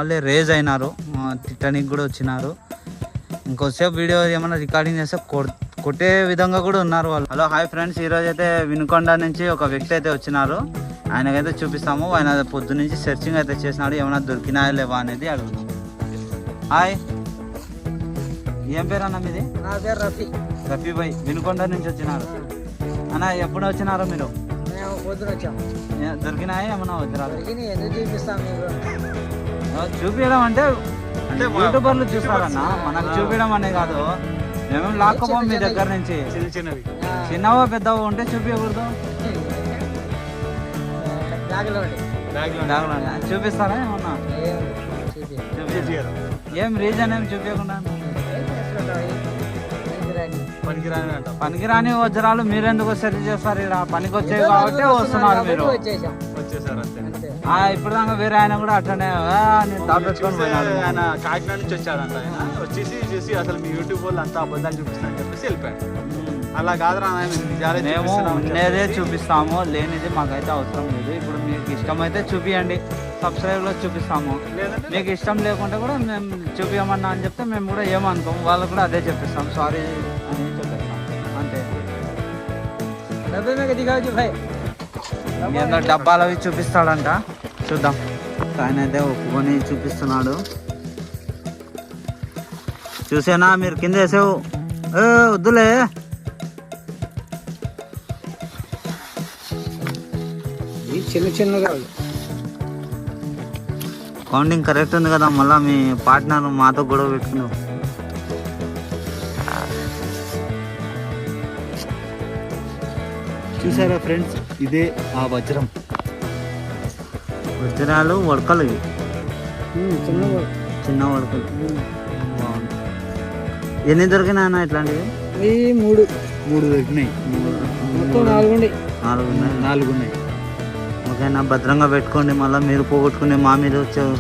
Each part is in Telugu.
వాళ్ళే రేజ్ అయినారు, తిట్టడానికి కూడా వచ్చినారు. ఇంకోసేపు వీడియో ఏమైనా రికార్డింగ్ చేస్తే కొట్టే విధంగా కూడా ఉన్నారు వాళ్ళు. హలో హాయ్ ఫ్రెండ్స్, ఈరోజు అయితే వినుకొండ నుంచి ఒక వ్యక్తి అయితే వచ్చినారు. ఆయనకైతే చూపిస్తాము. ఆయన పొద్దు నుంచి సెర్చింగ్ అయితే చేసినాడు, ఏమైనా దొరికినాయా లేవా అనేది అడుగుతాం. హాయ్, ఏం పేరు అన్న మీది? నా పేరు రఫీ. రఫీ భాయ్ వినుకొండ నుంచి వచ్చినారు అన్న. ఎప్పుడు వచ్చినారో మీరు? మేము పొద్దున వచ్చాము. దొరికినాయా ఏమన్నా వజ్రాలు? ఎందుకు చూపిస్తాం మీకు? చూపించడం అంటే యూట్యూబర్లు చూస్తారన్న, మనకు చూపించడం అనే కాదు. మేమేం లాక్కపోం మీ దగ్గర నుంచి. చిన్నవో పెద్దవో ఉంటే చూపించకూడదు. చూపిస్తారా ఏమన్నా? ఏం రీజన్ ఏం చూపించకుండా? పనికిరాని వజ్రాలు మీరెందుకు సెర్చ్ చేస్తారు? ఇక్కడ పనికి వచ్చేవి కాబట్టి వస్తున్నారు మీరు. ఇప్పుడు దాకా వేరే ఆయన కూడా అట్లనే దాపెట్టుకొని పోయినాడు. ఆయన కాకినాడ నుంచి వచ్చాడంట. ఆయన వచ్చేసి చూసి అసలు మీ యూట్యూబ్ వాళ్ళు అంతా అబద్ధాలు చూపిస్తానని చెప్పేసి వెళ్ళిపోయాడు. అలా కాదురా, మేము ఉండేదే చూపిస్తాము, లేనిది మాకైతే అవసరం లేదు. ఇప్పుడు మీకు ఇష్టమైతే చూపియండి, సబ్స్క్రైబ్లో చూపిస్తాము. మీకు ఇష్టం లేకుంటే కూడా మేము చూపించమన్నా అని చెప్తే మేము కూడా ఏమనుకోము, వాళ్ళకు కూడా అదే చెప్పిస్తాం, సారీ అని చెప్పేస్తాం అంతే. ఏదో డబ్బాలు అవి చూపిస్తాడంట, చూద్దాం. ఆయన అయితే ఒప్పుకొని చూపిస్తున్నాడు. చూసేనా మీరు? కింద వేసావు వద్దులే. చిన్న చిన్నగా కౌంటింగ్ కరెక్ట్ ఉంది కదా? మళ్ళీ మీ పార్ట్నర్ మాతో గొడవ పెట్టుకున్నావు. చూసారా ఫ్రెండ్స్, ఇదే ఆ వజ్రం. వజ్రాలు వడకలు, ఇవి చిన్న వడకలు. బాగుంది. ఎన్ని దొరికినాయి అన్న ఇట్లాంటివి? మూడు దొరికినాయి. నాలుగు ఉన్నాయి. ఓకేనా, భద్రంగా పెట్టుకోండి. మళ్ళీ మీరు పోగొట్టుకునే మా మీద వచ్చావు.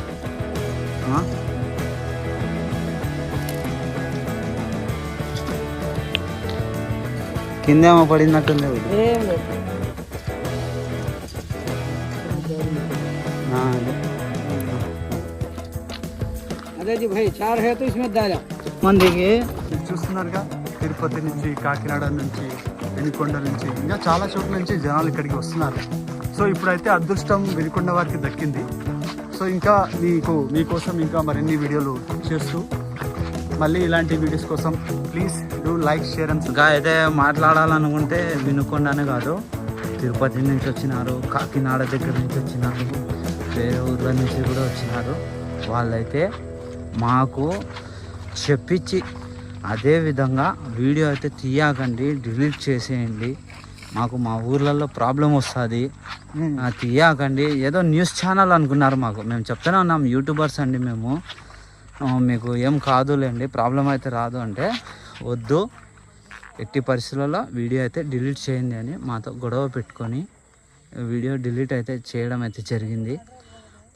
కిందేమో పడినట్టుంది. మందికి చూస్తున్నారుగా, తిరుపతి నుంచి, కాకినాడ నుంచి, వినుకొండ నుంచి, ఇంకా చాలా చోట్ల నుంచి జనాలు ఇక్కడికి వస్తున్నారు. సో ఇప్పుడైతే అదృష్టం వినుకొండ వారికి దక్కింది. సో ఇంకా మీకోసం ఇంకా మరిన్ని వీడియోలు చేస్తూ మళ్ళీ ఇలాంటి వీడియోస్ కోసం please do like, share and ఇంకా అయితే మాట్లాడాలనుకుంటే వినుకొండనే కాదు, తిరుపతి నుంచి వచ్చినారు, కాకినాడ దగ్గర నుంచి వచ్చినారు, వేరే ఊర్ల నుంచి కూడా వచ్చినారు. వాళ్ళైతే మాకు చెప్పించి అదేవిధంగా వీడియో అయితే తీయకండి, డిలీట్ చేసేయండి, మాకు మా ఊర్లలో ప్రాబ్లం వస్తుంది, తీయకండి. ఏదో న్యూస్ ఛానల్ అనుకున్నారు మాకు. మేము చెప్తూనే ఉన్నాం, యూట్యూబర్స్ అండి మేము, మీకు ఏం కాదులేండి, ప్రాబ్లం అయితే రాదు అంటే వద్దు, ఎట్టి పరిస్థితులలో వీడియో అయితే డిలీట్ చేయండి అని మాతో గొడవ పెట్టుకొని వీడియో డిలీట్ అయితే చేయడం అయితే జరిగింది.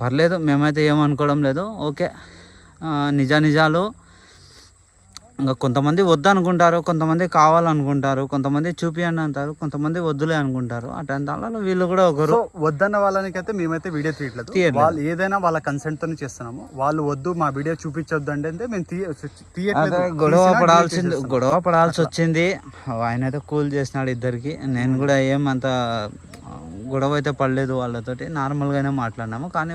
పర్లేదు, మేమైతే ఏమనుకోవడం లేదు. ఓకే, నిజాలు ఇంకా కొంతమంది వద్దనుకుంటారు, కొంతమంది కావాలనుకుంటారు, కొంతమంది చూపియండి అంటారు, కొంతమంది వద్దులే అనుకుంటారు. అట్లాంటి వాళ్ళలో వీళ్ళు కూడా ఒకరు. వద్దన్న వాళ్ళనికైతే మేమైతే వీడియో తీయట్లేదు. వాళ్ళు ఏదైనా వాళ్ళ కన్సెంట్ తోనే చేస్తున్నాము. వాళ్ళు వద్దు, మా వీడియో చూపించొద్దు అంటే మేము తీయట్లేదు. గొడవ పడాల్సి వచ్చింది. ఆయన అయితే కూల్ చేసినాడు ఇద్దరికి. నేను కూడా ఏమంత గొడవ అయితే పడలేదు వాళ్ళతోటి, నార్మల్గానే మాట్లాడినాము. కానీ